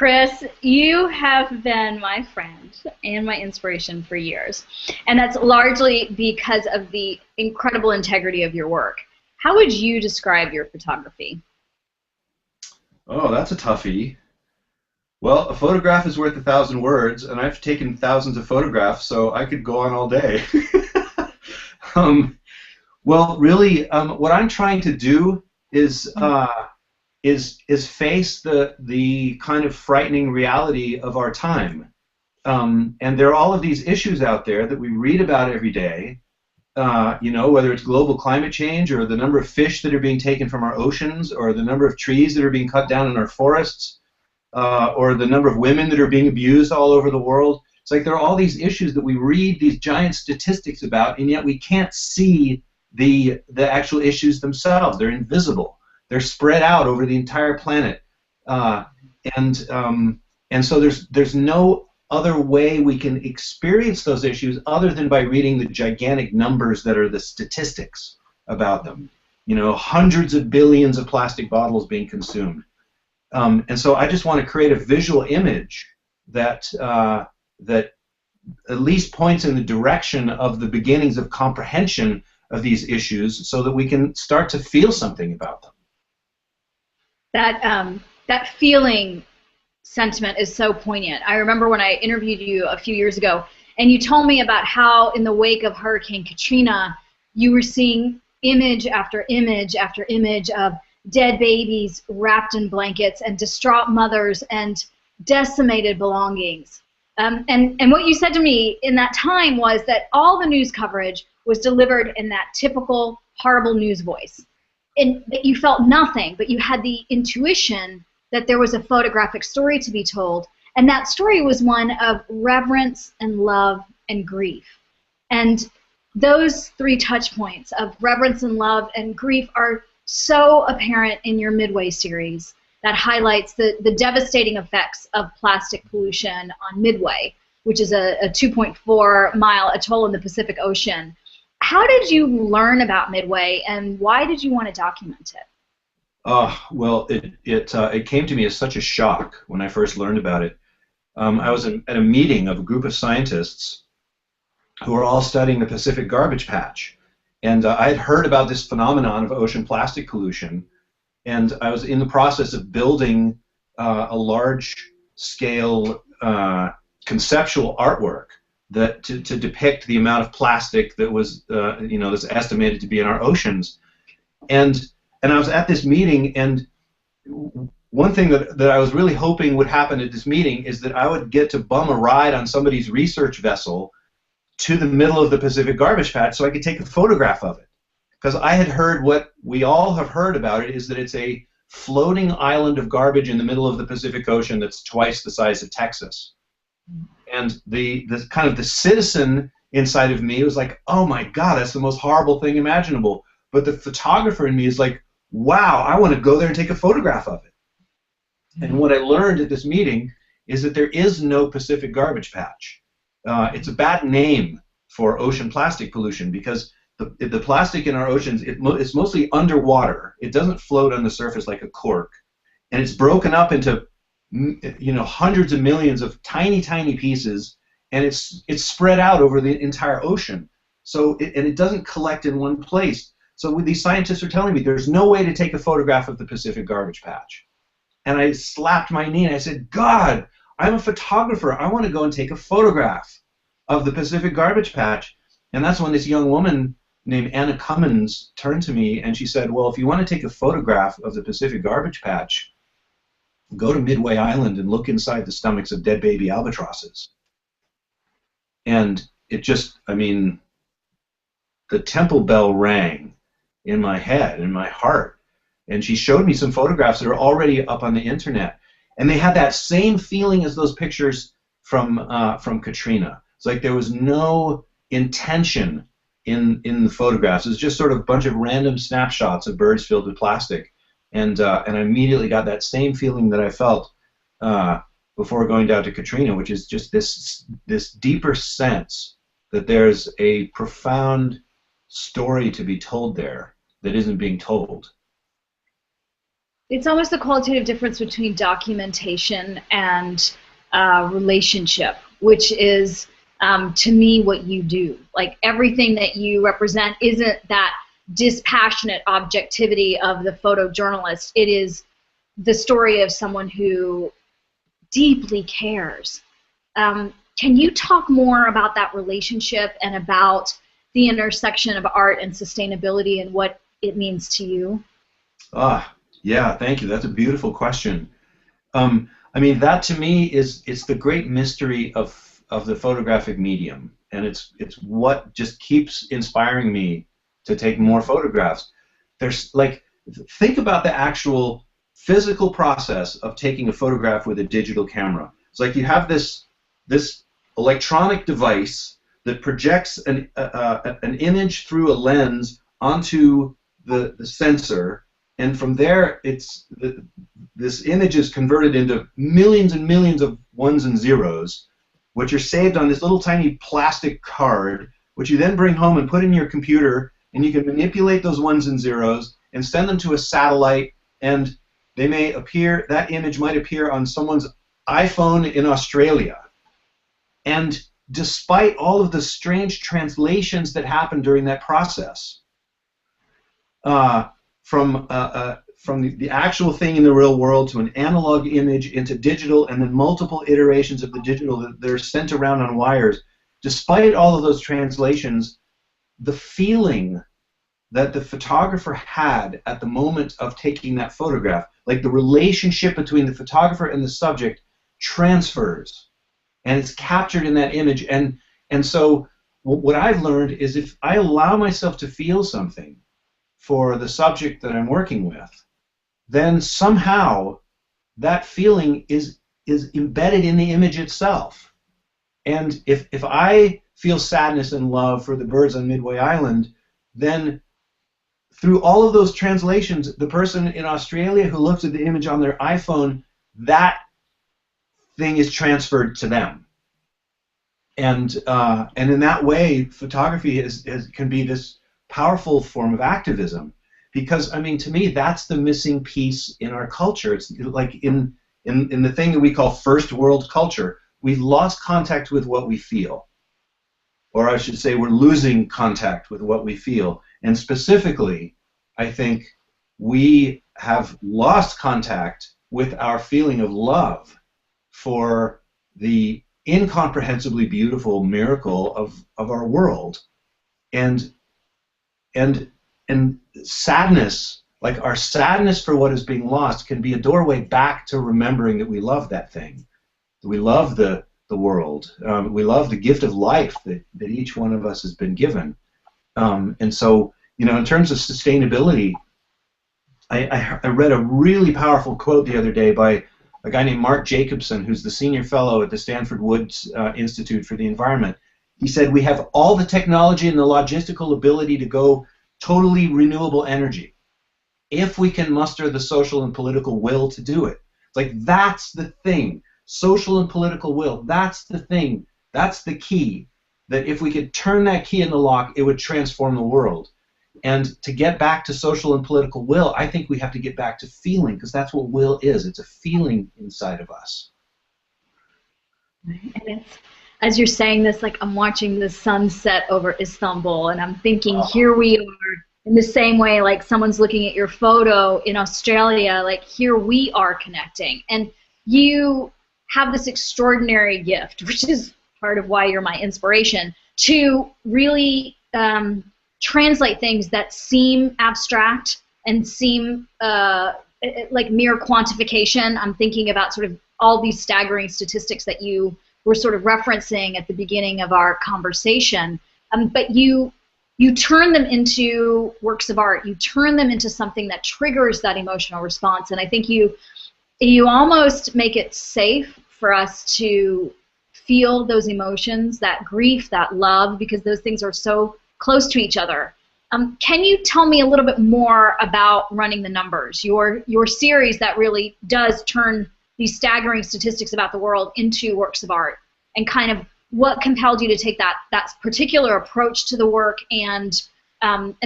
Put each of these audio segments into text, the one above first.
Chris, you have been my friend and my inspiration for years, and that's largely because of the incredible integrity of your work. How would you describe your photography? Oh, that's a toughie. Well, a photograph is worth 1,000 words, and I've taken thousands of photographs, so I could go on all day. um, well, really, what I'm trying to do is face the kind of frightening reality of our time. And there are all of these issues out there that we read about every day. Whether it's global climate change or the number of fish that are being taken from our oceans or the number of trees that are being cut down in our forests or the number of women that are being abused all over the world. It's like there are all these issues that we read these giant statistics about, and yet we can't see the actual issues themselves. They're invisible. They're spread out over the entire planet. Uh, and and so there's no other way we can experience those issues other than by reading the gigantic numbers that are the statistics about them. You know, hundreds of billions of plastic bottles being consumed. And so I just want to create a visual image that at least points in the direction of the beginnings of comprehension of these issues so that we can start to feel something about them. That feeling sentiment is so poignant. I remember when I interviewed you a few years ago, and you told me about how in the wake of Hurricane Katrina, you were seeing image after image after image of dead babies wrapped in blankets and distraught mothers and decimated belongings. And what you said to me in that time was that all the news coverage was delivered in that typical horrible news voice. And that you felt nothing, but you had the intuition that there was a photographic story to be told, and that story was one of reverence and love and grief. And those three touch points of reverence and love and grief are so apparent in your Midway series that highlights the devastating effects of plastic pollution on Midway, which is a 2.4-mile atoll in the Pacific Ocean. How did you learn about Midway, and why did you want to document it? Well, it came to me as such a shock when I first learned about it. I was at a meeting of a group of scientists who were all studying the Pacific garbage patch, and I had heard about this phenomenon of ocean plastic pollution, and I was in the process of building a large-scale conceptual artwork that to depict the amount of plastic that was, that's estimated to be in our oceans, and I was at this meeting, and one thing that I was really hoping would happen at this meeting is that I would get to bum a ride on somebody's research vessel to the middle of the Pacific garbage patch so I could take a photograph of it. Because I had heard what we all have heard about it is that it's a floating island of garbage in the middle of the Pacific Ocean that's twice the size of Texas. And the kind of the citizen inside of me was like, oh my God, that's the most horrible thing imaginable. But the photographer in me is like, wow, I want to go there and take a photograph of it. And what I learned at this meeting is that there is no Pacific garbage patch. It's a bad name for ocean plastic pollution because the plastic in our oceans, it's mostly underwater. It doesn't float on the surface like a cork. And it's broken up into hundreds of millions of tiny, tiny pieces, and it's spread out over the entire ocean. So it doesn't collect in one place. So these scientists are telling me there's no way to take a photograph of the Pacific garbage patch. And I slapped my knee and I said, God, I'm a photographer. I want to go and take a photograph of the Pacific garbage patch. And that's when this young woman named Anna Cummins turned to me and she said, well, if you want to take a photograph of the Pacific garbage patch, go to Midway Island and look inside the stomachs of dead baby albatrosses. And it just, I mean, the temple bell rang in my head, in my heart. And she showed me some photographs that are already up on the internet. And they had that same feeling as those pictures from Katrina. It's like there was no intention in the photographs. It was just sort of a bunch of random snapshots of birds filled with plastic. And I immediately got that same feeling that I felt before going down to Katrina, which is just this deeper sense that there's a profound story to be told there that isn't being told. it's almost the qualitative difference between documentation and relationship, which is to me what you do. Like everything that you represent isn't that dispassionate objectivity of the photojournalist. It is the story of someone who deeply cares. Can you talk more about that relationship and about the intersection of art and sustainability and what it means to you? Yeah, thank you. That's a beautiful question. I mean, that to me it's the great mystery of the photographic medium, and it's what just keeps inspiring me to take more photographs. There's like, think about the actual physical process of taking a photograph with a digital camera. It's like you have this electronic device that projects an image through a lens onto the sensor, and from there this image is converted into millions and millions of ones and zeros, which are saved on this little tiny plastic card, which you then bring home and put in your computer, and you can manipulate those ones and zeros and send them to a satellite, and they may appear, that image might appear on someone's iPhone in Australia. And despite all of the strange translations that happen during that process, from the actual thing in the real world to an analog image into digital, and then multiple iterations of the digital that are sent around on wires, despite all of those translations, the feeling that the photographer had at the moment of taking that photograph, like the relationship between the photographer and the subject, transfers, and it's captured in that image. And so what I've learned is if I allow myself to feel something for the subject that I'm working with, then somehow that feeling is embedded in the image itself. And if I feel sadness and love for the birds on Midway Island, then through all of those translations, the person in Australia who looks at the image on their iPhone, that thing is transferred to them. And in that way, photography can be this powerful form of activism, because I mean, to me, that's the missing piece in our culture. It's like in the thing that we call first world culture, we've lost contact with what we feel, or I should say, we're losing contact with what we feel. And specifically, I think we have lost contact with our feeling of love for the incomprehensibly beautiful miracle of our world, and sadness, like our sadness for what is being lost, can be a doorway back to remembering that we love that thing, that we love the world, we love the gift of life that each one of us has been given. And so, you know, in terms of sustainability, I read a really powerful quote the other day by a guy named Mark Jacobson, who's the senior fellow at the Stanford Woods Institute for the Environment. He said, "We have all the technology and the logistical ability to go totally renewable energy if we can muster the social and political will to do it." It's like, that's the thing. Social and political will, that's the thing. That's the key. That if we could turn that key in the lock, it would transform the world. And to get back to social and political will, I think we have to get back to feeling, because that's what will is. It's a feeling inside of us. And it's, as you're saying this, like I'm watching the sunset over Istanbul, and I'm thinking, here we are in the same way, like someone's looking at your photo in Australia, like here we are connecting. And you have this extraordinary gift, which is part of why you're my inspiration, to really translate things that seem abstract and seem like mere quantification. I'm thinking about sort of all these staggering statistics that you were sort of referencing at the beginning of our conversation, but you turn them into works of art. You turn them into something that triggers that emotional response, and I think you almost make it safe for us to feel those emotions, that grief, that love, because those things are so close to each other. Can you tell me a little bit more about Running the Numbers, your series that really does turn these staggering statistics about the world into works of art, and kind of what compelled you to take that particular approach to the work, and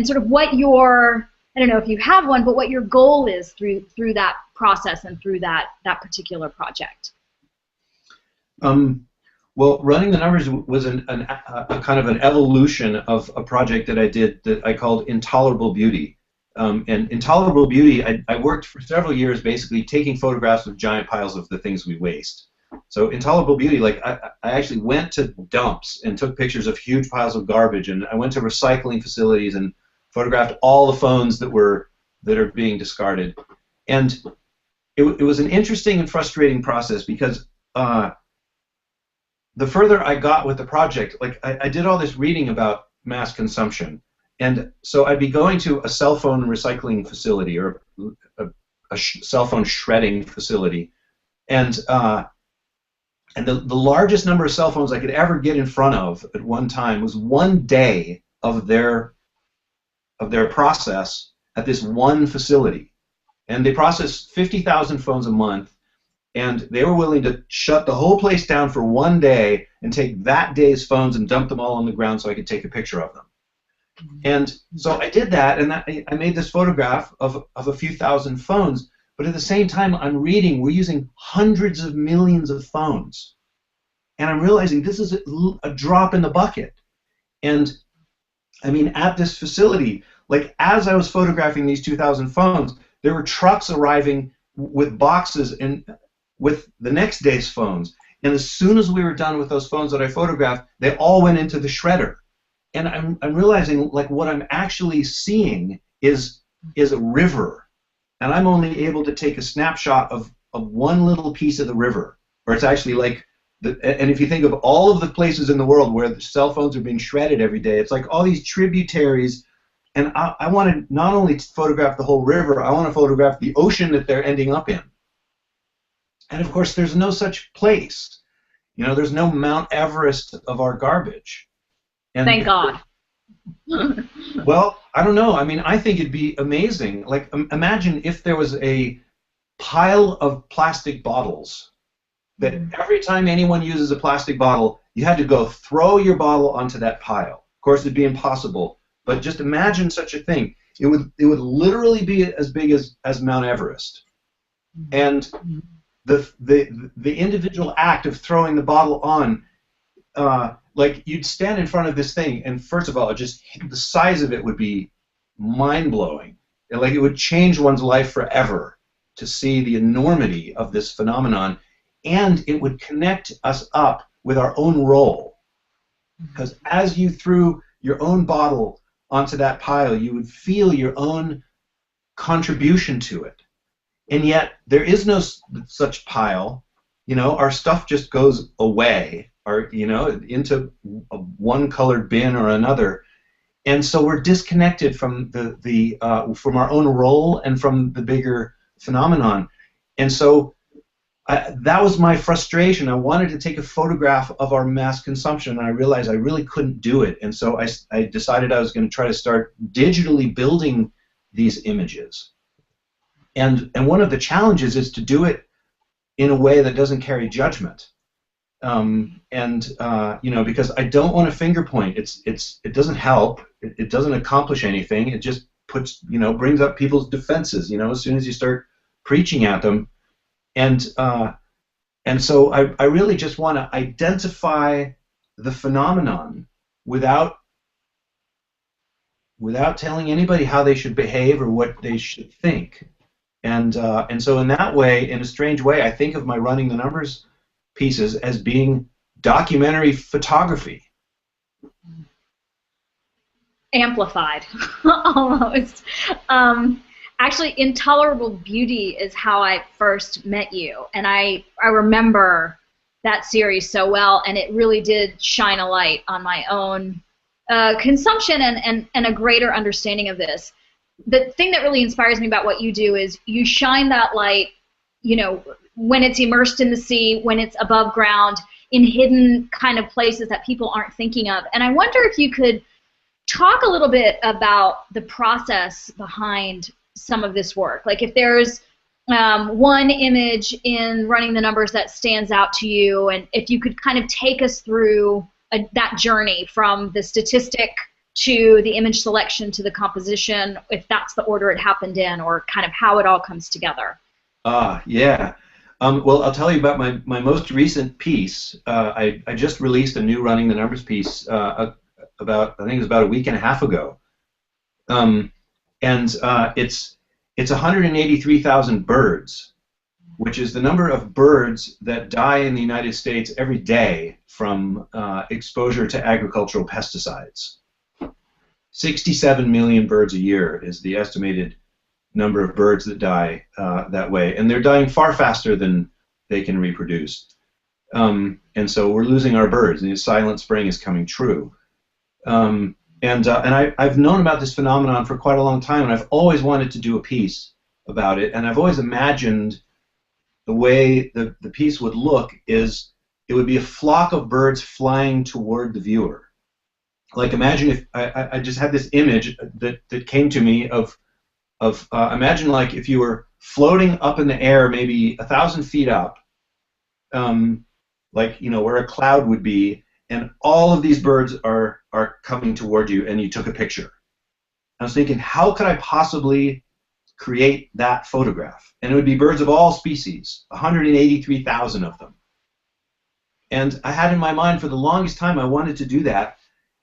sort of what your I don't know if you have one, but what your goal is through that process and through that particular project. Well, running the numbers was a kind of an evolution of a project that I did that I called Intolerable Beauty. And Intolerable Beauty, I worked for several years basically taking photographs of giant piles of the things we waste. So Intolerable Beauty, like I actually went to dumps and took pictures of huge piles of garbage, and I went to recycling facilities and photographed all the phones that are being discarded. And it was an interesting and frustrating process because the further I got with the project, like I did all this reading about mass consumption, and so I'd be going to a cell phone recycling facility or a cell phone shredding facility, and the largest number of cell phones I could ever get in front of at one time was 1 day of their process at this one facility, and they processed 50,000 phones a month. And they were willing to shut the whole place down for 1 day and take that day's phones and dump them all on the ground so I could take a picture of them. And so I did that, and I made this photograph of a few thousand phones, but at the same time I'm reading, we're using hundreds of millions of phones. And I'm realizing this is a drop in the bucket. And I mean, at this facility, like as I was photographing these 2,000 phones, there were trucks arriving with boxes and with the next day's phones, and as soon as we were done with those phones that I photographed, they all went into the shredder. And I'm realizing like what I'm actually seeing is a river, and I'm only able to take a snapshot of one little piece of the river, or it's actually like and if you think of all of the places in the world where the cell phones are being shredded every day, it's like all these tributaries, and I want to not only photograph the whole river, I want to photograph the ocean that they're ending up in. And of course, there's no such place. You know, there's no Mount Everest of our garbage. And thank God. Well, I don't know. I mean, I think it'd be amazing. Like, imagine if there was a pile of plastic bottles that every time anyone uses a plastic bottle, you had to go throw your bottle onto that pile. Of course, it'd be impossible. But just imagine such a thing. It would literally be as big as Mount Everest. And the individual act of throwing the bottle on, like you'd stand in front of this thing, and first of all, just the size of it would be mind-blowing. Like it would change one's life forever to see the enormity of this phenomenon, and it would connect us up with our own role. Because as you threw your own bottle onto that pile, you would feel your own contribution to it. And yet, there is no such pile. You know, our stuff just goes away, or you know, into a one-colored bin or another, and so we're disconnected from from our own role and from the bigger phenomenon. And so that was my frustration. I wanted to take a photograph of our mass consumption, and I realized I really couldn't do it. And so I decided I was going to try to start digitally building these images. And one of the challenges is to do it in a way that doesn't carry judgment, you know, because I don't want to finger point. It doesn't help. It doesn't accomplish anything. It just brings up people's defenses. You know, as soon as you start preaching at them, and so I really just want to identify the phenomenon without telling anybody how they should behave or what they should think. And so in that way, in a strange way, I think of my running the numbers pieces as being documentary photography. Amplified, almost. Actually, Intolerable Beauty is how I first met you, and I remember that series so well, and it really did shine a light on my own consumption and a greater understanding of this. The thing that really inspires me about what you do is you shine that light, you know, when it's immersed in the sea, when it's above ground, in hidden kind of places that people aren't thinking of. And I wonder if you could talk a little bit about the process behind some of this work. Like if there's one image in running the numbers that stands out to you, and if you could kind of take us through that journey from the statistic to the image selection to the composition, if that's the order it happened in, or kind of how it all comes together. Yeah. Well, I'll tell you about my most recent piece. I just released a new Running the Numbers piece I think it was about a week and a half ago. It's 183,000 birds, which is the number of birds that die in the United States every day from exposure to agricultural pesticides. 67 million birds a year is the estimated number of birds that die that way, and they're dying far faster than they can reproduce. And so we're losing our birds, and the silent spring is coming true. I've known about this phenomenon for quite a long time, and I've always wanted to do a piece about it, and I've always imagined the way the piece would look is it would be a flock of birds flying toward the viewer. Like, imagine if I just had this image that came to me of imagine like if you were floating up in the air, maybe 1,000 feet up, like, you know, where a cloud would be, and all of these birds are coming toward you, and you took a picture. I was thinking, how could I possibly create that photograph? And it would be birds of all species, 183,000 of them. And I had in my mind for the longest time I wanted to do that,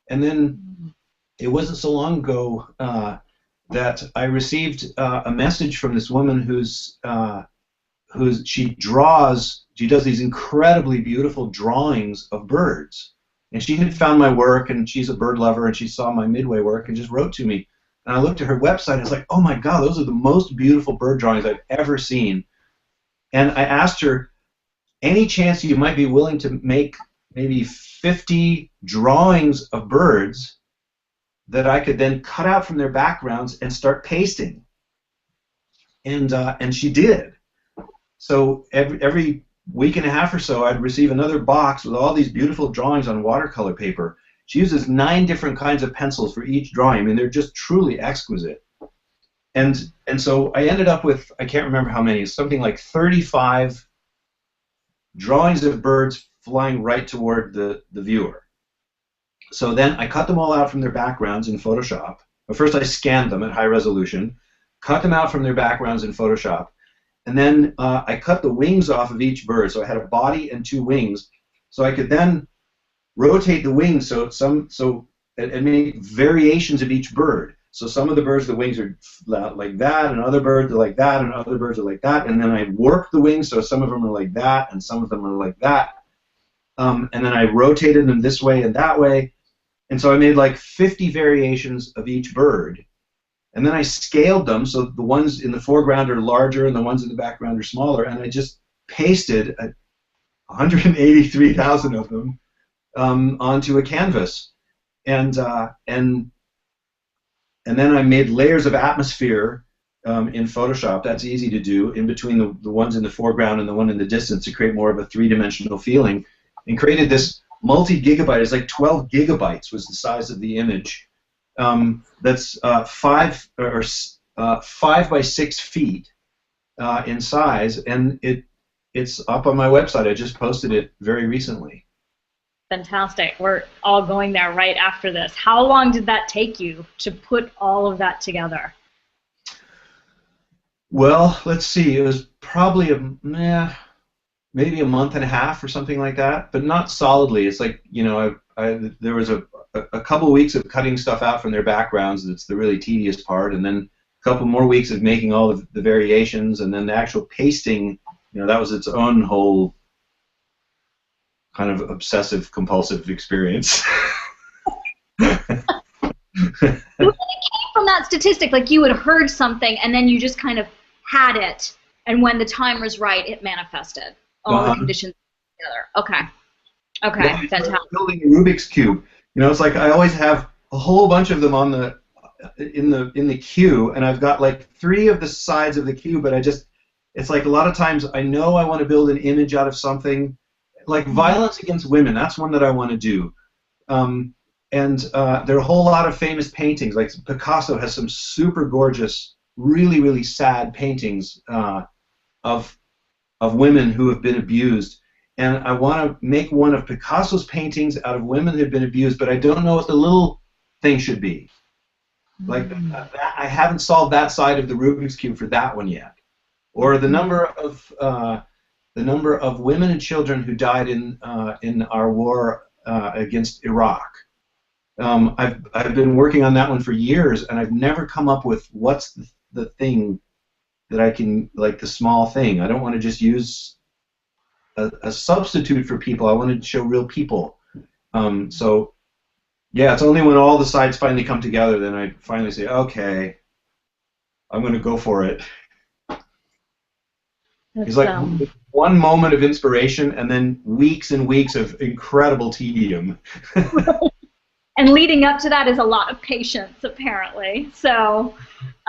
and then it wasn't so long ago that I received a message from this woman she does these incredibly beautiful drawings of birds. And she had found my work, and she's a bird lover, and she saw my Midway work and just wrote to me. And I looked at her website, and I was like, oh my God, those are the most beautiful bird drawings I've ever seen. And I asked her, any chance you might be willing to make maybe 50 drawings of birds that I could then cut out from their backgrounds and start pasting? And she did. So every week and a half or so, I'd receive another box with all these beautiful drawings on watercolor paper. She uses 9 different kinds of pencils for each drawing. I mean, they're just truly exquisite. And so I ended up with, I can't remember how many, something like 35 drawings of birds flying right toward the viewer. So then I cut them all out from their backgrounds in Photoshop. But first I scanned them at high resolution, cut them out from their backgrounds in Photoshop, and then I cut the wings off of each bird. So I had a body and 2 wings. So I could then rotate the wings and make variations of each bird. So some of the birds, the wings are like that, and other birds are like that, and other birds are like that. And then I warped the wings, so some of them are like that, and some of them are like that. And then I rotated them this way and that way. And so I made like 50 variations of each bird. And then I scaled them, so the ones in the foreground are larger and the ones in the background are smaller. And I just pasted 183,000 of them onto a canvas. And then I made layers of atmosphere in Photoshop. That's easy to do, in between the ones in the foreground and the one in the distance, to create more of a 3-dimensional feeling. And created this multi-gigabyte. It's like 12 gigabytes was the size of the image. That's 5 by 6 feet in size, and it's up on my website. I just posted it very recently. Fantastic. We're all going there right after this. How long did that take you to put all of that together? Well, let's see. It was probably maybe a month and a half or something like that, but not solidly. It's like, you know, there was a couple weeks of cutting stuff out from their backgrounds. That's the really tedious part, and then a couple more weeks of making all of the variations, and then the actual pasting. You know, that was its own whole kind of obsessive compulsive experience. It came from that statistic, like you had heard something and then you just kind of had it, and when the time was right, it manifested. All the conditions together. Okay, Yeah, fantastic. Building a Rubik's Cube. You know, it's like I always have a whole bunch of them on in the queue, and I've got like 3 of the sides of the queue, but it's like a lot of times I know I want to build an image out of something. Like violence against women, that's one that I want to do. And there are a whole lot of famous paintings. Like Picasso has some super gorgeous, really, really sad paintings of women who have been abused. And I want to make one of Picasso's paintings out of women who have been abused, but I don't know what the little thing should be. Like I haven't solved that side of the Rubik's Cube for that one yet. Or the number of women and children who died in our war against Iraq. I've been working on that one for years, and I've never come up with what's the thing that I can, like the small thing. I don't want to just use a substitute for people. I wanted to show real people. So yeah, it's only when all the sides finally come together then I finally say, okay, I'm going to go for it. It's like one moment of inspiration and then weeks and weeks of incredible tedium. And leading up to that is a lot of patience, apparently. So,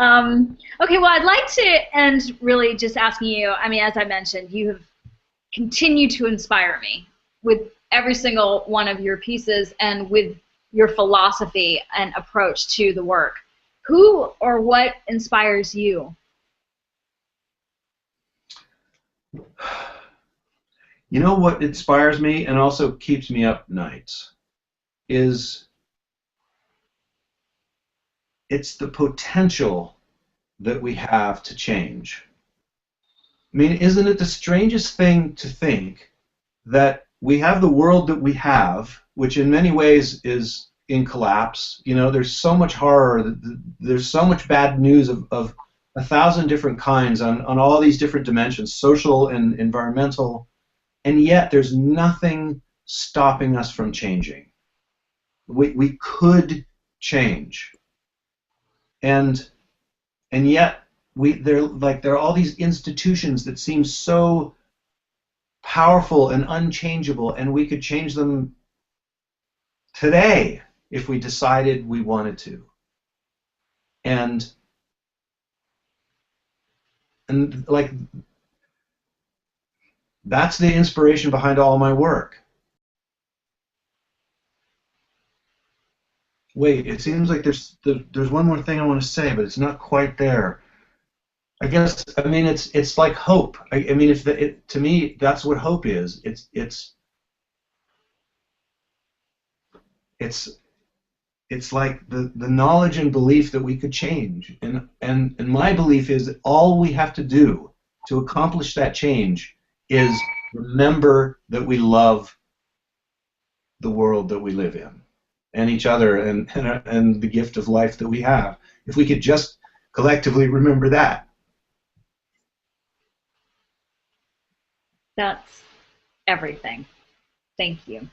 okay, well, I'd like to end really just asking you, I mean, as I mentioned, you have continued to inspire me with every single one of your pieces and with your philosophy and approach to the work. Who or what inspires you? You know what inspires me and also keeps me up nights is it's the potential that we have to change. I mean, isn't it the strangest thing to think that we have the world that we have, which in many ways is in collapse? You know, there's so much horror, there's so much bad news of 1,000 different kinds on all these different dimensions, social and environmental, and yet there's nothing stopping us from changing. We could change, and yet there are all these institutions that seem so powerful and unchangeable, and we could change them today if we decided we wanted to. And like that's the inspiration behind all my work. Wait, it seems like there's one more thing I want to say, but it's not quite there. I guess, I mean, it's like hope. I mean, to me, that's what hope is. It's like the knowledge and belief that we could change. And my belief is that all we have to do to accomplish that change is remember that we love the world that we live in, and each other, and the gift of life that we have. If we could just collectively remember that. That's everything. Thank you.